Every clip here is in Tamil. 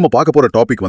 நம்ம பார்க்க போற டாபிக்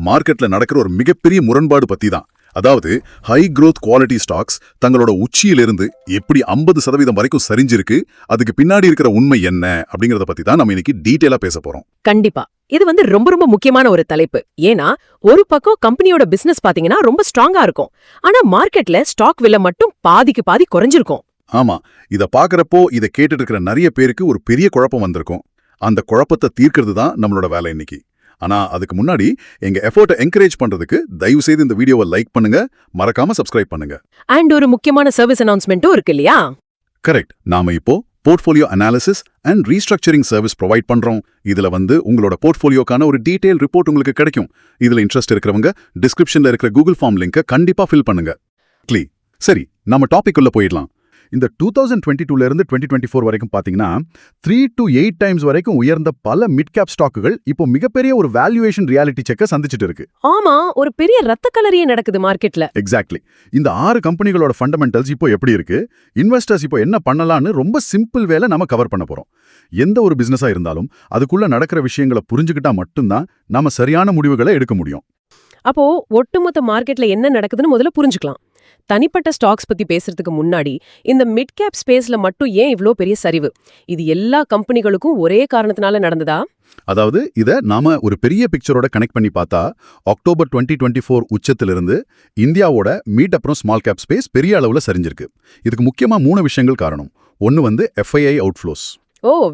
மார்க்கெட்ல நடக்கிற ஒரு மிகப்பெரிய முரண்பாடு பத்தி தான். அதாவது ஹை growth குவாலிட்டி ஸ்டாக்ஸ் தங்களோட உச்சியிலிருந்து எப்படி 50% வரைக்கும் சரிஞ்சிருக்கு, அதுக்கு பின்னாடி இருக்கிற உண்மை என்ன அப்படிங்கறத பத்தி தான் நம்ம இன்னைக்கு டீடைலா பேச போறோம். கண்டிப்பா இது ரொம்ப ரொம்ப முக்கியமான ஒரு தலைப்பு. ஏன்னா ஒரு பக்கம் கம்பெனியோட பிசினஸ் பாத்தீங்கன்னா ரொம்ப ஸ்ட்ராங்கா இருக்கும், ஆனா மார்க்கெட்ல ஸ்டாக் விலை மட்டும் பாதிக்கு பாதி குறைஞ்சிருக்கும். ஆமா, இத பாக்குறப்போ இத கேட்டுட்டு இருக்கிற நிறைய பேருக்கு ஒரு பெரிய குழப்பம் வந்திருக்கும். அந்த குழப்பத்தை தீர்க்கிறது தான் நம்மளோட வேலை இன்னைக்கு. ஆனா அதுக்கு முன்னாடி எங்க எஃபோர்ட்டை என்கரேஜ் பண்றதுக்கு தயவு செய்து இந்த வீடியோவை லைக் பண்ணுங்க, மறக்காம சப்ஸ்கிரைப் பண்ணுங்க. அண்ட் ஒரு முக்கியமான சர்வீஸ் அனௌன்ஸ்மெண்ட்டும் இருக்கு இல்லையா? கரெக்ட். நாம இப்போ portfolio analysis and restructuring service provide பண்றோம். இதுல உங்களோட போர்ட்ஃபோலியோக்கான ஒரு டீடைல் ரிப்போர்ட் உங்களுக்கு கிடைக்கும். இதுல இன்ட்ரெஸ்ட் இருக்கிறவங்க டிஸ்கிரிப்ஷன்ல இருக்கிற கூகுள் ஃபார்ம் லிங்கை கண்டிப்பா ஃபில் பண்ணுங்க. சரி, நம்ம டாபிக் உள்ள போயிடலாம். இந்த 2022 இருந்து 2024 வரைக்கும் பாத்தீங்கன்னா 3 to 8 டைம்ஸ் வரைக்கும் உயர்ந்த பல மிட் கேப் ஸ்டாக்குகள் இப்போ மிகப்பெரிய ஒரு வேல்யூவேஷன் ரியாலிட்டி செக்க சந்திச்சிட்டு இருக்கு. ஆமா, ஒரு பெரிய ரத்த கலரியே நடக்குது மார்க்கெட்ல. எக்ஸாக்ட்லி. இந்த 6 கம்பெனிகளோட ஃபண்டமெண்டல்ஸ் இப்போ எப்படி இருக்கு, இன்வெஸ்டர்ஸ் இப்போ என்ன பண்ணலாம்னு ரொம்ப சிம்பிள் வேலை நம்ம கவர் பண்ண போறோம். எந்த ஒரு பிசினஸா இருந்தாலும் அதுக்குள்ள நடக்கிற விஷயங்களை புரிஞ்சுக்கிட்டா மட்டும்தான் நாம சரியான முடிவுகளை எடுக்க முடியும். அப்போ ஒட்டுமொத்த மார்க்கெட்ல என்ன நடக்குதுன்னு முதல்ல புரிஞ்சுக்கலாம். தனிப்பட்ட ஸ்டாக்ஸ் பத்தி பேசுறதுக்கு முன்னாடி இந்த மிட் கேப் ஸ்பேஸ்ல மட்டும் ஏன் இவ்ளோ பெரிய சரிவு? இது எல்லா கம்பெனிகளுக்கும் ஒரே காரணத்தினால நடந்ததா? அதாவது இத நாம ஒரு பெரிய பிக்சரோட கனெக்ட் பண்ணி பார்த்தா, அக்டோபர் 2024 உச்சத்திலிருந்து இந்தியாவோட மீட் அப்புறம் ஸ்மால் கேப் ஸ்பேஸ் பெரிய அளவுல சரிஞ்சிருக்கு. இதுக்கு முக்கியமா 3 விஷயங்கள் காரணம். ஒன்னு FII அவுட்ஃப்ளோஸ்.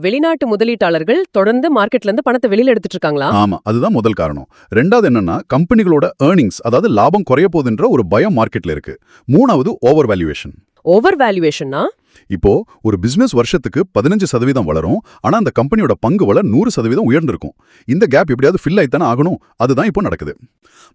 வெளிநாட்டு முதலீட்டாளர்கள் தொடர்ந்து மார்க்கெட்ல இருந்து பணத்தை வெளியில எடுத்துட்டு இருக்காங்களா? ஆமா, அதுதான் முதல் காரணம். ரெண்டாவது என்னன்னா, கம்பெனிகளோட ஏர்னிங்ஸ், அதாவது லாபம் குறைய போகுதுன்ற ஒரு பயம் மார்க்கெட்ல இருக்கு. மூணாவது ஓவர் வேல்யூவேஷன். ஓவர் வேல்யூவேஷன்னா இப்போ ஒரு பிசினஸ் வருஷத்துக்கு 15% வளரும், ஆனா அந்த கம்பெனியோட பங்கு வள 100% உயர்ந்திருக்கும். இந்த கேப் எப்படியாவது ஃபில் ஆயித்தானே ஆகணும். அதுதான் இப்போ நடக்குது.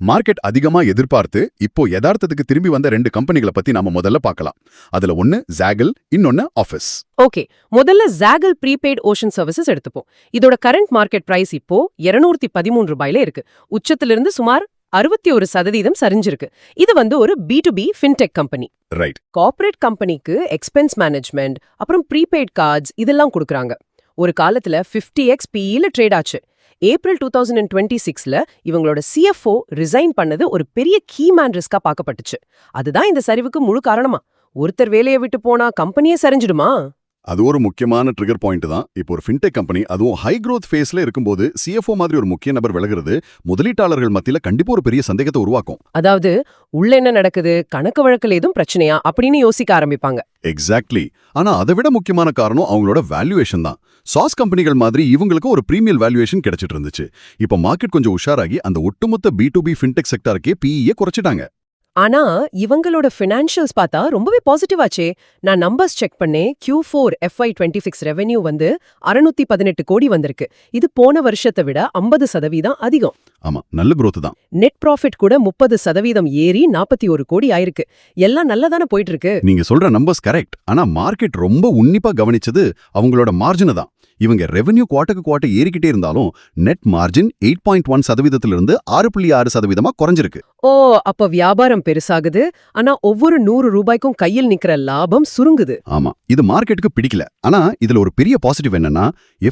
மார்க்கெட் அதிகமா எதிர்பார்த்து இப்போ யதார்த்தத்துக்கு திரும்பி வந்த 2 கம்பெனிகளை பத்தி நாம முதல்ல பார்க்கலாம். அதுல ஒன்னு ஜாகல், இன்னொன்னு ஆஃபீஸ். ஓகே, முதல்ல ஜாகல் ப்ரீபெய்ட் ஓஷன் சர்வீசஸ் எடுத்துப்போம். இதோட கரண்ட் மார்க்கெட் பிரைஸ் இப்போ $213 இருக்கு. உச்சத்திலிருந்து சுமார் 61% சரிஞ்சிருக்கு. இது ஒரு B2B fintech company. Right. Corporate கம்பெனிக்கு எக்ஸ்பென்ஸ் மேனேஜ்மெண்ட் அப்புறம் ப்ரீபெய்ட் கார்ட்ஸ் இதெல்லாம் கொடுக்கறாங்க. ஒரு காலத்துல 50x PE-ல ட்ரேட் ஆச்சு. ஏப்ரல் 2026ல இவங்களோட CFO ரிசைன் பண்ணது ஒரு பெரிய கீமேன் ரிஸ்கா பார்க்கப்பட்டுச்சு. அதுதான் இந்த சரிவுக்கு முழு காரணமா? ஒருத்தர் வேலையை விட்டு போனா கம்பெனியே சரிஞ்சிடுமா? அது ஒரு முக்கியமான ட்ரிகர் பாயிண்ட் தான். இப்போ ஒரு ஃபின்டெக் கம்பெனி அதுவும் ஹை growth ஃபேஸ்ல இருக்கும்போது CFO மாதிரி ஒரு முக்கிய நபர் விலகுறது முதலீட்டாளர்கள் மத்தியில கண்டிப்பா ஒரு பெரிய சந்தேகத்தை உருவாக்கும். அதாவது உள்ள என்ன நடக்குது, கணக்கு வழக்கில் எதுவும் பிரச்சனையா அப்படின்னு யோசிக்க ஆரம்பிப்பாங்க. எக்ஸாக்ட்லி. ஆனா அதை விட முக்கியமான காரணம் அவங்களோட வேல்யூவேஷன் தான். சாஸ் கம்பெனிகள் மாதிரி இவங்களுக்கு ஒரு பிரீமியம் வேல்யூவேஷன் கிடைச்சிட்டு இருந்துச்சு. இப்போ மார்க்கெட் கொஞ்சம் உஷாராகி அந்த ஒட்டுமொத்த B2B ஃபின்டெக் செக்டாருக்கே PE குறைச்சிட்டாங்க. ஆனா இவங்களோட ஃபினான்ஷியல்ஸ் பார்த்தா ரொம்பவே பாசிட்டிவாச்சே. நான் நம்பர்ஸ் செக் பண்ணேன். Q4 FY26 ரெவென்யூ 618 கோடி வந்திருக்கு. இது போன வருஷத்தை விட 50% அதிகம். ஆமா, நல்ல growth தான். நெட் ப்ராஃபிட் கூட 30% ஏறி 41 கோடி ஆயிருக்கு. எல்லாம் நல்லதானே போயிட்டு இருக்கு. நீங்க சொல்ற நம்பர்ஸ் கரெக்ட். ஆனா மார்க்கெட் ரொம்ப உன்னிப்பா கவனிச்சது அவங்களோட மார்ஜினை தான். இவங்க ரெவென்யூ குவார்ட்டர் ஏறிக்கிட்டே இருந்தாலும் நெட் மார்ஜின் 8.1%லிருந்து 6.6% குறைஞ்சிருக்கு. அப்ப வியாபாரம் பெருசாகுது, ஆனா ஒவ்வொரு 100 ரூபாய்க்கும் கையில் நிக்கிற லாபம் சுருங்குது. ஆமா, இது மார்க்கெட்டுக்கு பிடிக்கல. ஆனா இதுல ஒரு பெரிய பாசிட்டிவ் என்னன்னா,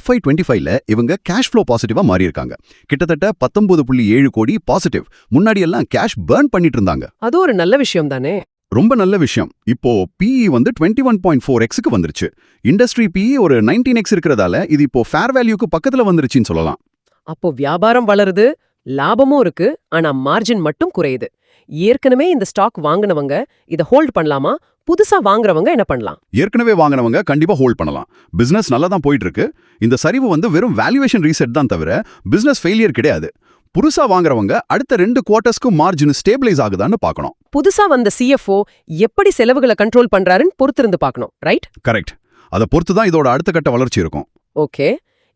FY25ல இவங்க கேஷ் ஃப்ளோ பாசிட்டிவா மாறி இருக்காங்க. கிட்டத்தட்ட 19.7 கோடி பாசிட்டிவ். முன்னாடி எல்லாம் கேஷ் பர்ன் பண்ணிட்டு இருந்தாங்க. அது ஒரு நல்ல விஷயம் தானே. ரொம்ப நல்ல விஷயம். இப்போ PE 21.4x வந்துருச்சு. இண்டஸ்ட்ரி PE ஒரு 19x இருக்கிறதால இது இப்போ ஃபேர் வேல்யூக்கு பக்கத்துல வந்துருச்சுன்னு சொல்லலாம். அப்போ வியாபாரம் வளருது, லாபமும் இருக்கு, ஆனா மார்ஜின் மட்டும் குறையுது. ஏற்கனவே இந்த ஸ்டாக் வாங்குனவங்க இத ஹோல்ட் பண்ணலாமா? புதுசா வாங்குறவங்க என்ன பண்ணலாம்? ஏற்கனவே வாங்குனவங்க கண்டிப்பா ஹோல்ட் பண்ணலாம். பிசினஸ் நல்லா தான் போயிட்டு இருக்கு. இந்த சரிவு வெறும் வேல்யூவேஷன் ரீசெட் தான் தவிர பிசினஸ் ஃபெயிலியர் கிடையாது. புதுசா வாங்குறவங்க அடுத்த 2 குவார்ட்டர்ஸ்க்கு மார்ஜின் ஸ்டேபிளைஸ் ஆகுதான்னு பார்க்கணும். புதுசா வந்த CFO எப்படி செலவுகளை கண்ட்ரோல் பண்றாருன்னு பொறுத்திருந்து பார்க்கணும். ரைட்? கரெக்ட். அதை பொறுத்து தான் இதோட அடுத்த கட்ட வளர்ச்சி இருக்கும். ஓகே,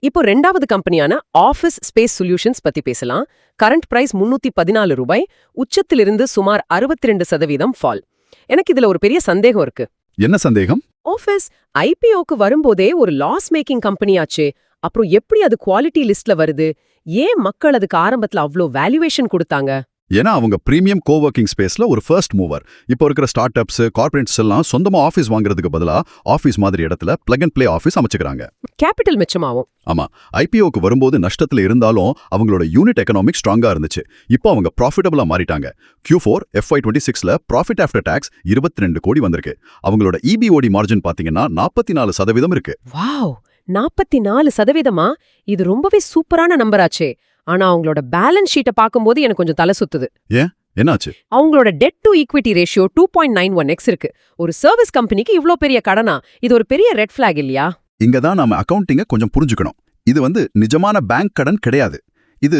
இப்போ 2வது கம்பெனியான ஆஃபீஸ் ஸ்பேஸ் சொல்யூஷன்ஸ் பத்தி பேசலாம். கரண்ட் பிரைஸ் $314, உச்சத்திலிருந்து சுமார் 62% ஃபால். எனக்கு இதுல ஒரு பெரிய சந்தேகம் இருக்கு. என்ன சந்தேகம்? ஆஃபீஸ் IPOக்கு வரும்போதே ஒரு லாஸ் மேக்கிங் கம்பெனியாச்சே, அப்புறம் எப்படி அது குவாலிட்டி லிஸ்ட்ல வருது? ஏன் மக்கள் அதுக்கு ஆரம்பத்துல அவ்ளோ வேல்யூவேஷன் கொடுத்தாங்க? ஏன்னா அவங்க பிரீமியம் கோவர்க்கிங் ஸ்பேஸ்ல ஒரு ஃபர்ஸ்ட் மூவர். இப்போ இருக்கிற ஸ்டார்ட் அப்ஸ், கார்ப்பரேட்ஸ் எல்லாம் சொந்தமா ஆஃபீஸ் வாங்குறதுக்கு பதிலா ஆஃபீஸ் மாதிரி இடத்துல பிளக் அண்ட் பிளே ஆஃபீஸ் அமைச்சுக்கிறாங்க. கேபிட்டல் மிச்சமாகும். ஆமா, ஐபிஓக்கு வரும்போது நஷ்டத்துல இருந்தாலும் அவங்களோட யூனிட் எக்கனாமிக் ஸ்ட்ராங்கா இருந்துச்சு. இப்போ அவங்க ப்ராஃபிட்டபிளா மாறிட்டாங்க. Q4 FY26ல ப்ராஃபிட் ஆஃப்டர் டாக்ஸ் 22 கோடி வந்திருக்கு. அவங்களோட EBOD மார்ஜின் பாத்தீங்கன்னா 44% இருக்கு. வாவ், 44%? இது ரொம்பவே சூப்பரான நம்பராச்சே. ஆனா அவங்களோட பேலன்ஸ் ஷீட்டை பார்க்கும்போது எனக்கு கொஞ்சம் தலை சுத்துது. ஏன், என்னாச்சு? அவங்களோட dead to equity ratio 2.91x இருக்கு. ஒரு சர்வீஸ் கம்பெனிக்கு இவ்ளோ பெரிய கடனா? இது ஒரு பெரிய ரெட் ஃபிளாக் இல்லையா? இங்க தான் நாம அக்கவுண்டிங்க கொஞ்சம் புரிஞ்சுக்கணும். இது நிஜமான பேங்க் கடன் கிடையாது. இது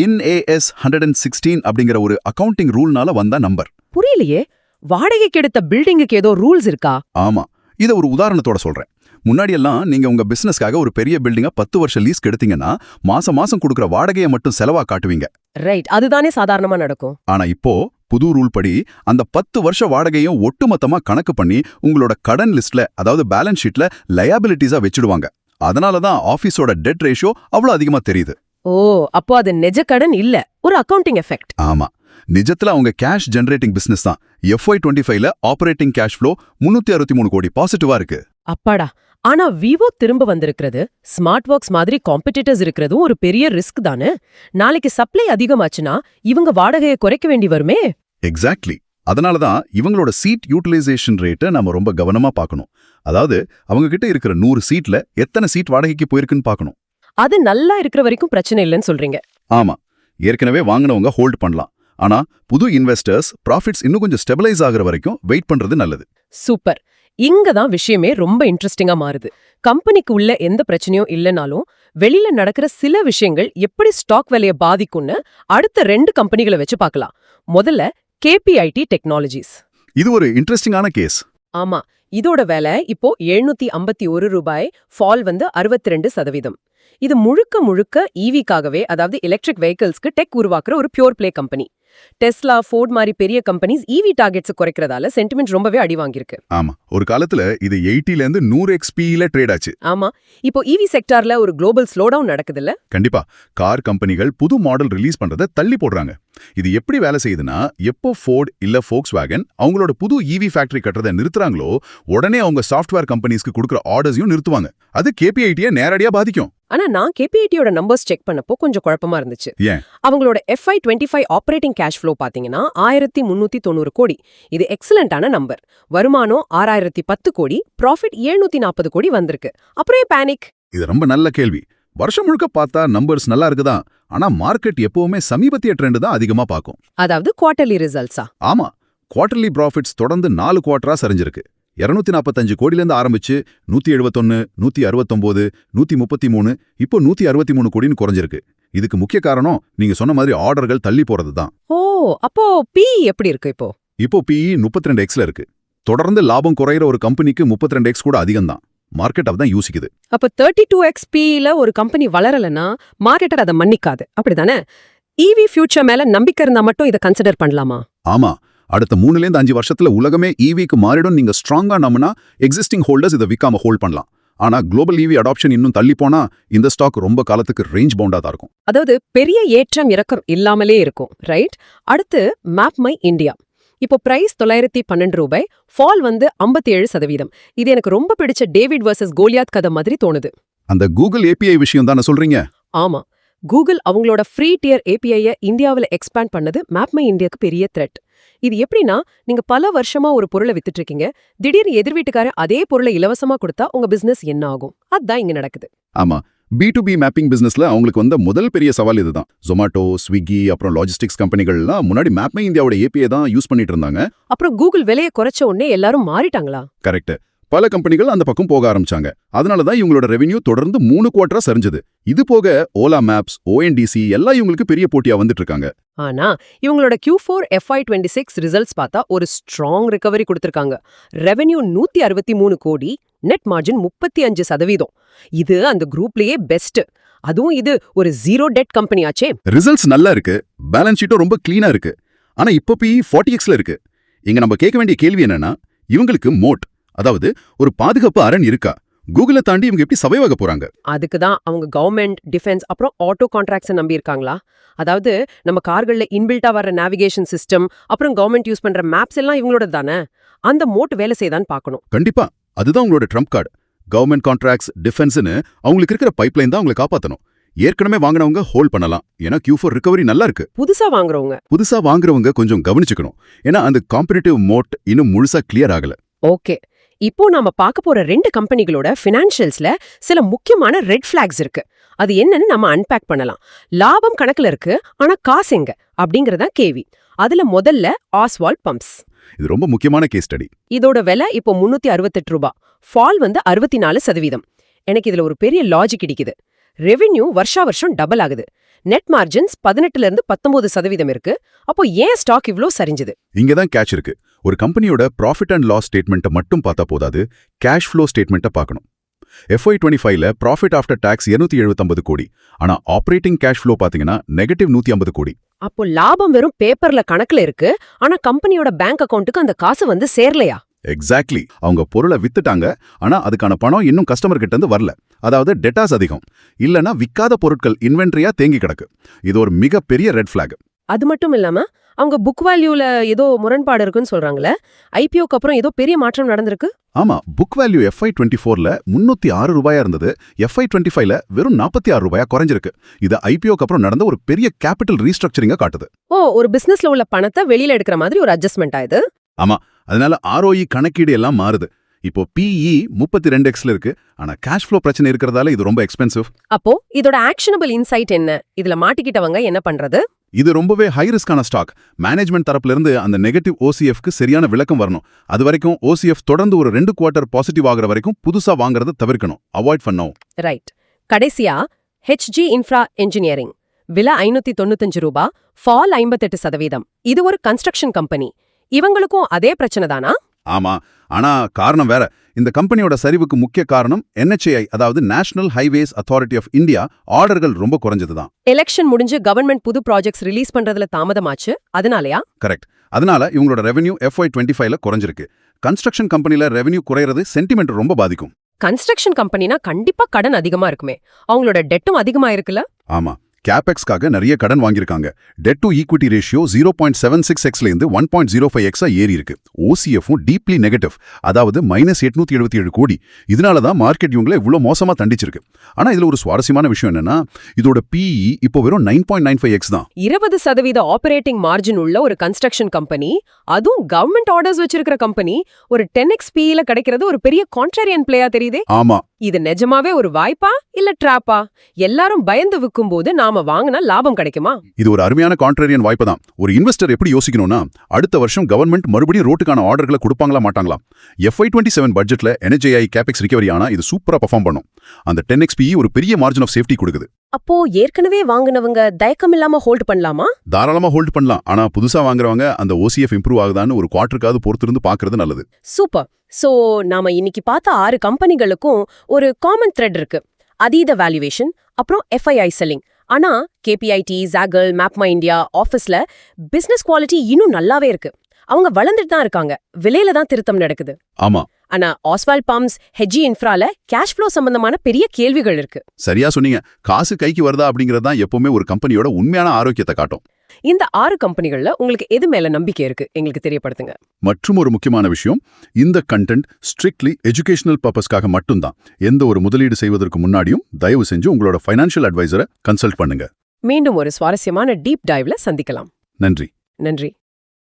INAS 116 அப்படிங்கிற ஒரு அக்கவுண்டிங் ரூல்னால வந்த நம்பர். புரியலையே. வாடகைக்கு எடுத்த பில்டிங்குக்கு ஏதோ ரூல்ஸ் இருக்கா? ஆமா, இத ஒரு உதாரணத்தோட சொல்றேன். முன்னாடியெல்லாம் நீங்க உங்க பிசினஸ்க்காக ஒரு பெரிய பில்டிங்க 10 வருஷம் லீஸ்க்கு எடுத்தீங்கன்னா மாசம் கொடுக்குற வாடகையை மட்டும் செலவா காட்டுவீங்க. ரைட், அதுதானே சாதாரணமா நடக்கும். ஆனா இப்போ புது ரூல் படி அந்த 10 வருஷ வாடகையும் ஒட்டுமொத்தமா கணக்கு பண்ணி உங்களோட கடன் லிஸ்ட்ல, அதாவது பேலன்ஸ் ஷீட்ல லயபிலிட்டிஸா வச்சிடுவாங்க. அதனாலதான் ஆபீஸோட டெட் ரேஷியோ அவ்வளவு அதிகமா தெரியுது. ஓ, அப்போ அது நிஜ கடன் இல்ல, ஒரு அக்கவுண்டிங் எஃபெக்ட். ஆமா, நிஜத்துல அவங்க கேஷ் ஜெனரேட்டிங் பிசினஸ் தான். FY25ல ஆபரேட்டிங் கேஷ் ஃப்ளோ 363 கோடி பாசிட்டிவா இருக்கு. அப்பாடா. ஆனா விவோ திரும்ப வந்திருக்கிறது, ஸ்மார்ட் ஒர்க்ஸ் மாதிரி காம்படிட்டர்ஸ் இருக்கிறதும் ஒரு பெரிய ரிஸ்க் தானே. நாளைக்கு சப்ளை அதிகமாச்சுன்னா இவங்க வாடகையை குறைக்க வேண்டி வருமே. எக்ஸாக்ட்லி. அதனாலதான் இவங்களோட சீட் யூட்டிலைசேஷன் ரேட்டை நம்ம ரொம்ப கவனமா பார்க்கணும். அதாவது அவங்க கிட்ட இருக்கிற 100 சீட்ல எத்தனை சீட் வாடகைக்கு போயிருக்குன்னு பார்க்கணும். அது நல்லா இருக்கிற வரைக்கும் பிரச்சனை இல்லைன்னு சொல்றீங்க. ஆமா, ஏற்கனவே வாங்கினவங்க ஹோல்ட் பண்ணலாம். ஆனா புது இன்வெஸ்டர்ஸ் ப்ராஃபிட்ஸ் இன்னும் கொஞ்சம் ஸ்டெபிலைஸ் ஆகுற வரைக்கும் வெயிட் பண்றது நல்லது. சூப்பர். இங்க தான் விஷயமே ரொம்ப இன்ட்ரெஸ்டிங்கா மாறுது. கம்பெனிக்கு உள்ள எந்த பிரச்சனையும் இல்லைனாலும் வெளியில நடக்கிற சில விஷயங்கள் எப்படி ஸ்டாக் விலையை பாதிக்கும்னு அடுத்த 2 கம்பெனிகளை வச்சு பார்க்கலாம். முதல்ல KPIT டெக்னாலஜிஸ். இது ஒரு இன்ட்ரெஸ்டிங்கான கேஸ். ஆமா, இதோட விலை இப்போ 751 ரூபாய், ஃபால் 62%. இது முழுக்க ஈவிக்காகவே, அதாவது எலக்ட்ரிக் வெஹிக்கிள்ஸ்க்கு டெக் உருவாக்குற ஒரு pure play company. Tesla, Ford மாதிரி பெரிய கம்பெனிஸ் ஈவி டார்கெட்ஸ் குறைக்கிறதால சென்டிமெண்ட் ரொம்பவே அடி வாங்கியிருக்கு. ஆமா, ஒரு காலத்துல இது 80ல இருந்து 100 XPல ட்ரேட் ஆச்சு. ஆமா, இப்போ ஈவி செக்டார்ல ஒரு குளோபல் ஸ்லோடவுன் நடக்குதுல்ல. கண்டிப்பா, கார் கம்பெனிகள் புது மாடல் ரிலீஸ் பண்றதை தள்ளி போடுறாங்க. இது எப்படி வேலை செய்யுதுன்னா, எப்போ ஃபோர்ட் இல்ல Volkswagen அவங்களோட புது EV ஃபேக்டரி கட்டுறதை நிறுத்துறாங்களோ உடனே அவங்க சாஃப்ட்வேர் கம்பெனிஸ்க்கு கொடுக்குற ஆர்டர்ஸையும் நிறுத்துவாங்க. அது KPIT-ய நேரடியா பாதிக்கும். ஆனா நான் KPIT-யோட நம்பர்ஸ் செக் பண்ணப்போ கொஞ்சம் குழப்பமா இருந்துச்சு. ஏன்? அவங்களோட FY25 ஆபரேட்டிங் கேஷ் ஃப்ளோ பாத்தீங்கன்னா 1390 கோடி. இது எக்ஸலண்டான நம்பர். வருமானம் 6010 கோடி, ப்ராஃபிட் 740 கோடி வந்திருக்கு. அப்புறம் பேனிக்? இது ரொம்ப நல்ல கேள்வி. வருஷம் முழுக்க பார்த்தா நம்பர்ஸ் நல்லா இருக்குதான். ஆனா மார்க்கெட் எப்பவுமே சமீபத்திய ட்ரெண்ட் தான் அதிகமா பார்க்கும். அதாவது குவார்ட்டர்லி ரிசல்ட்ஸா? ஆமா, குவார்ட்டர்லி ப்ராஃபிட்ஸ் தொடர்ந்து 4 குவார்ட்டரா சரிஞ்சிருக்கு. 245 கோடியிலேருந்து ஆரம்பிச்சு 171, 169, 133, இப்போ 163 கோடின்னு குறைஞ்சிருக்கு. இதுக்கு முக்கிய காரணம் நீங்க சொன்ன மாதிரி ஆர்டர்கள் தள்ளி போறது தான். ஓ, அப்போ PE எப்படி இருக்கு இப்போ? இப்போ PE 32xல இருக்கு. தொடர்ந்து லாபம் குறையிற ஒரு கம்பெனிக்கு 32x கூட அதிகம் தான். மார்க்கெட் அப்பதான் யோசிக்குது. அப்ப 32x PE-ல ஒரு கம்பெனி வளரலனா மார்க்கெட்டர் அதை மன்னிக்காது, அப்படிதானே? EV ஃபியூச்சர் மேல நம்பிக்கை இருந்தா மட்டும் இதை கன்சிடர் பண்ணலாமா? ஆமா, அடுத்த 3லேருந்து 5 வருஷத்துல உலகமே EVக்கு மாறிடும் நீங்க ஸ்ட்ராங்கா நம்பினா எக்ஸிஸ்டிங் ஹோல்டர்ஸ் இதை விக்காம ஹோல்ட் பண்ணலாம். ஆனா குளோபல் EV அடாப்ஷன் இன்னும் தள்ளி போனா இந்த ஸ்டாக் ரொம்ப காலத்துக்கு ரேஞ்ச் பவுண்டா தான் இருக்கும். அதாவது பெரிய ஏற்றம் இறக்கம் இல்லாமலே இருக்கும், ரைட்? அடுத்து MapMy India. இப்போ பிரைஸ் 912 ரூபாய், ஃபால் 57%. இது எனக்கு ரொம்ப பிடிச்ச டேவிட் வர்சஸ் கோலியாத் கதை மாதிரி தோணுது. அந்த கூகுள் API விஷயம் தானே சொல்றீங்க? ஆமா, கூகுள் அவங்களோட ஃப்ரீ டியர் API-ய இந்தியாவில் எக்ஸ்பேண்ட் பண்ணது MapMy Indiaக்கு பெரிய த்ரெட். இது எப்படின்னா, நீங்க பல வருஷமா ஒரு பொருளை வித்துட்டு இருக்கீங்க, திடீர்னு எதிர் வீட்டுக்காரன் அதே பொருளை இலவசமா கொடுத்தா உங்க பிசினஸ் என்ன ஆகும்? அதான் இங்க நடக்குது. ஆமா, B2B மேப்பிங் பிசினஸ்ல அவங்களுக்கு வந்த முதல் பெரிய சவால் இதுதான். Zomato, Swiggy, அப்புறம் லாஜிஸ்டிக்ஸ் கம்பெனிகள்லாம் முன்னாடி MapMy Indiaவோட API தான் யூஸ் பண்ணிட்டு இருந்தாங்க. அப்புறம் கூகுள் விலையை குறைச்ச உடனே எல்லாரும் மாறிட்டாங்களா? கரெக்ட். பல கம்பெனிகள் அந்த பக்கம் போக ஆரம்பிச்சாங்க. அதனாலதான் இவங்களோட ரெவென்யூ தொடர்ந்து 3 குவார்ட்டரா சரிஞ்சது. இது போக ஓலா மேப்ஸ், ONDC எல்லாம் இவங்களுக்கு பெரிய போட்டியா வந்துட்டு இருக்காங்க. ஆனா இவங்களோட Q4 FY26 ரிசல்ட்ஸ் பார்த்தா ஒரு ஸ்ட்ராங் ரிகவரி கொடுத்திருக்காங்க. ரெவென்யூ 163 கோடி, நெட் மார்ஜின் 35%. இது அந்த குரூப்லயே பெஸ்ட். அதுவும் இது ஒரு ஜீரோ டெட் கம்பெனி ஆச்சே. ரிசல்ட்ஸ் நல்லா இருக்கு, பேலன்ஸ் ஷீட்டும் ரொம்ப கிளீனா இருக்கு. ஆனா இப்போ PE 40xல இருக்கு. இங்க நம்ம கேட்க வேண்டிய கேள்வி என்னன்னா, இவங்களுக்கு மோட், அதாவது ஒரு பாதுகாப்பு அரண் இருக்கா? கூகுளை தாண்டி இவங்க எப்படி சர்வைவ் ஆக போறாங்க? அதுக்கு தான் அவங்க கவர்மெண்ட், டிஃபென்ஸ் அப்புறம் ஆட்டோ கான்ட்ராக்ட்ஸை நம்பி இருக்காங்களா? அதாவது நம்ம கார்கள்ல இன்பில்ட்டா வர நேவிகேஷன் சிஸ்டம் அப்புறம் கவர்மெண்ட் யூஸ் பண்ற மேப்ஸ் எல்லாம் இவங்களோட தானே. அந்த மோட் வேலை செய்தான்னு பார்க்கணும். கண்டிப்பா அதுதான் உங்களோட ட்ரம்ப் கார்டு. கவர்மெண்ட் கான்ட்ராக்ட்ஸ், டிஃபென்ஸ்னு அவங்களுக்கு இருக்கிற பைப்லைன் தான் அவங்களை காப்பாத்தணும். ஏற்கனவே வாங்கினவங்க ஹோல்ட் பண்ணலாம், ஏன்னா Q4 ரிகவரி நல்லா இருக்கு. புதுசா வாங்குறவங்க கொஞ்சம் கவனிச்சுக்கணும், ஏன்னா அந்த காம்படிட்டிவ் மோட் இன்னும் முழுசா கிளியர் ஆகல. ஓகே, இப்போ நாம பார்க்க போற 2 கம்பெனிகளோட ஃபினான்ஷியல்ஸ்ல சில முக்கியமான ரெட் ஃபிளாக்ஸ் இருக்கு. அது என்னன்னு நம்ம அன்பேக் பண்ணலாம். லாபம் கணக்குல இருக்கு, ஆனா காசு எங்க அப்படிங்கறதா கேள்வி. அதுல முதல்ல ஆஸ்வால்ட் பம்ப்ஸ். இது ரொம்ப முக்கியமான கேஸ் ஸ்டடி. இதோட விலை இப்போ 368 ரூபாய், ஃபால் 64%. எனக்கு இதுல ஒரு பெரிய லாஜிக் கிடைக்குது. ரெவென்யூ வருஷம் டபுள் ஆகுது. நெட் மார்ஜின்ஸ் 18 இருந்து 19% இருக்கு. அப்போ ஏன் ஸ்டாக் இவ்ளோ சரிஞ்சது? இங்கதான் கேட்ச் இருக்கு. ஒரு கம்பெனியோட ப்ராஃபிட் அண்ட் லாஸ் ஸ்டேட்மெண்ட்டை மட்டும் பார்த்தா போதாது, கேஷ் ஃப்ளோ ஸ்டேட்மெண்ட்டை பார்க்கணும். FY25ல ப்ராஃபிட் ஆஃப்டர் டாக்ஸ் 279 கோடி, ஆனா ஆபரேட்டிங் கேஷ் ஃப்ளோ பாத்தீங்கன்னா -150 கோடி. அப்போ லாபம் வெறும் பேப்பர்ல கணக்குல இருக்கு, ஆனா கம்பெனியோட பேங்க் அக்கவுண்ட்டுக்கு அந்த காசு வந்து சேரலையா? எக்ஸாக்ட்லி. அவங்க பொருளை வித்துட்டாங்க, ஆனா அதுக்கான பணம் இன்னும் கஸ்டமர் கிட்ட இருந்து வரல. அதாவது டெட்டாஸ் அதிகம், இல்லனா விக்காத பொருட்கள் இன்வென்ட்ரியா தேங்கி கிடக்கு. இது ஒரு மிகப்பெரிய ரெட் ஃபிளாக். அது மட்டும் இல்லாம அவங்க புக் வேல்யூல ஏதோ முரண்பாடு இருக்குன்னு சொல்றாங்களே. ஐபிஓக்கு அப்புறம் ஏதோ பெரிய மாற்றம் நடந்திருக்கு. ஆமா, புக் வேல்யூ FY24ல 306 ரூபாயா இருந்தது, FY25ல வெறும் 46 ரூபாயா குறைஞ்சிருக்கு. இது ஐபிஓக்கு அப்புறம் நடந்த ஒரு பெரிய கேபிட்டல் ரீஸ்ட்ரக்சரிங்கா காட்டுது. ஒரு பிசினஸ்ல உள்ள பணத்தை வெளியில எடுக்கிற மாதிரி ஒரு அட்ஜஸ்ட்மெண்ட் ஆயுது. ஆமா, அதனால ROE கணக்கீடு எல்லாம் மாறுது. இப்போ PE 32xல இருக்கு, ஆனா கேஷ் ஃப்ளோ பிரச்சனை இருக்கிறதால இது ரொம்ப எக்ஸ்பென்சிவ். அப்போ இதோட ஆக்ஷனபிள் இன்சைட் என்ன? இதுல மாட்டிக்கிட்டவங்க என்ன பண்றது? இது ரொம்பவே ஹை ரிஸ்கான ஸ்டாக். மேனேஜ்மெண்ட் தரப்புல இருந்து அந்த நெகட்டிவ் OCFக்கு சரியான விளக்கம் வரணும். அது வரைக்கும் OCF தொடர்ந்து ஒரு 2 குவார்ட்டர் பாசிட்டிவ் ஆகுற வரைக்கும் புதுசா வாங்குறத தவிர்க்கணும். அவாய்ட் பண்ணணும். ரைட். கடைசியா HG இன்ஃப்ரா என்ஜினியரிங். விலை 595 ரூபாய், ஃபால் 58%. இது ஒரு கன்ஸ்ட்ரக்ஷன் கம்பெனி. இவங்களுக்கும் அதே பிரச்சனை தானா? ஆமா, ஆனா காரணம் வேற. இந்த கம்பெனியோட சரிவுக்கு முக்கிய காரணம் NHAI, அதாவது national highways authority of India ஆர்டர்கள் ரொம்ப குறைஞ்சதுதான். எலெக்ஷன் முடிஞ்சு கவர்மெண்ட் புது ப்ராஜெக்ட்ஸ் ரிலீஸ் பண்றதுல தாமதமாச்சு, அதனாலயா? கரெக்ட். அதனால இவங்களோட ரெவென்யூ FY25ல குறைஞ்சிருக்கு. கன்ஸ்ட்ரக்ஷன் கம்பெனில ரெவென்யூ குறையிறது சென்டிமெண்ட் ரொம்ப பாதிக்கும். கன்ஸ்ட்ரக்ஷன் கம்பெனினா கண்டிப்பா கடன் அதிகமா இருக்குமே. அவங்களோட டெட்டும் அதிகமா இருக்குல்ல? ஆமா, கேபெக்ஸ்க்காக நிறைய கடன் வாங்கியிருக்காங்க. டெட் டு ஈக்விட்டி ரேஷியோ 0.76xல இருந்து 1.05x ஏறி இருக்கு. OCFும் டீப்லி நெகட்டிவ், அதாவது -877 கோடி. இதனாலதான் மார்க்கெட் இவங்களை இவ்வளோ மோசமா தண்டிச்சிருக்கு. ஆனா இதுல ஒரு சுவாரஸ்யமான விஷயம் என்னன்னா, இதோட PE இப்போ வெறும் 9.95x தான். 20% ஆபரேட்டிங் மார்ஜின் உள்ள ஒரு கன்ஸ்ட்ரக்ஷன் கம்பெனி, அதுவும் கவர்மெண்ட் ஆர்டர்ஸ் வச்சிருக்கிற கம்பெனி, ஒரு 10x PEல கிடைக்கிறது ஒரு பெரிய கான்ட்ராரியன் பிளேயா தெரியுதே. ஆமா, இது நிஜமாவே ஒரு வாய்ப்பா இல்ல ட்ராப்பா? எல்லாரும் பயந்து விக்கும்போது நாம வாங்கினா லாபம் கிடைக்குமா? இது ஒரு அருமையான கான்ட்ராரியன் வாய்ப்பு தான். ஒரு இன்வெஸ்டர் எப்படி யோசிக்கணும்னா, அடுத்த வருஷம் கவர்மெண்ட் மறுபடியும் ரோட்டுக்கான ஆர்டர்களை கொடுப்பாங்களா மாட்டாங்களா? FY27 பட்ஜெட்ல NHAI கேபெக்ஸ் ரிகவரி ஆனா இது சூப்பரா பெர்ஃபார்ம் பண்ணும். அந்த 10x PE ஒரு பெரிய மார்ஜின் ஆஃப் சேஃப்டி கொடுக்குது. அப்போ ஏற்கனவே வாங்குனவங்க தயக்கம் இல்லாம ஹோல்ட் பண்ணலாமா? தாராளமா ஹோல்ட் பண்ணலாம். ஆனா புதுசா வாங்குறவங்க அந்த OCF இம்ப்ரூவ் ஆகுதான்னு ஒரு குவார்ட்டருக்காவது பொறுத்திருந்து பாக்குறது நல்லது. சூப்பர். சோ நாம இன்னைக்கு பார்த்த 6 கம்பெனிகளுக்கும் ஒரு காமன் த்ரெட் இருக்கு. அதீத வேல்யூவேஷன், அப்புறம் FII செல்லிங். ஆனா KPIT, Zaggle, MapMyIndia, ஆஃபீஸ்ல பிசினஸ் குவாலிட்டி இன்னும் நல்லாவே இருக்கு. அவங்க வளர்ந்துட்டு தான் இருக்காங்க, விலையில தான் திருத்தம் நடக்குது. ஆமா, ஆனா ஆஸ்வால்ட் பம்ப்ஸ், HG இன்ஃப்ரால கேஷ் ஃப்ளோ சம்பந்தமான பெரிய கேள்விகள் இருக்கு. சரியா சொன்னீங்க. காசு கைக்கு வருதா அப்படிங்கிறது தான் எப்பவுமே ஒரு கம்பெனியோட உண்மையான ஆரோக்கியத்தை காட்டும். இந்த 6 கம்பெனிகள்ல உங்களுக்கு எது மேல நம்பிக்கை இருக்கு எங்களுக்கு தெரியப்படுத்துங்க. மற்றும் ஒரு முக்கியமான விஷயம், இந்த கண்டென்ட் ஸ்ட்ரிக்ட்லி எஜுகேஷனல் பர்பஸ்க்காக மட்டும்தான். எந்த ஒரு முதலீடு செய்வதற்கு முன்னாடியும் தயவு செஞ்சு உங்களோட ஃபைனான்ஷியல் அட்வைசரை கன்சல்ட் பண்ணுங்க. மீண்டும் ஒரு சுவாரஸ்யமான டீப் டைவ்ல சந்திக்கலாம். நன்றி. நன்றி.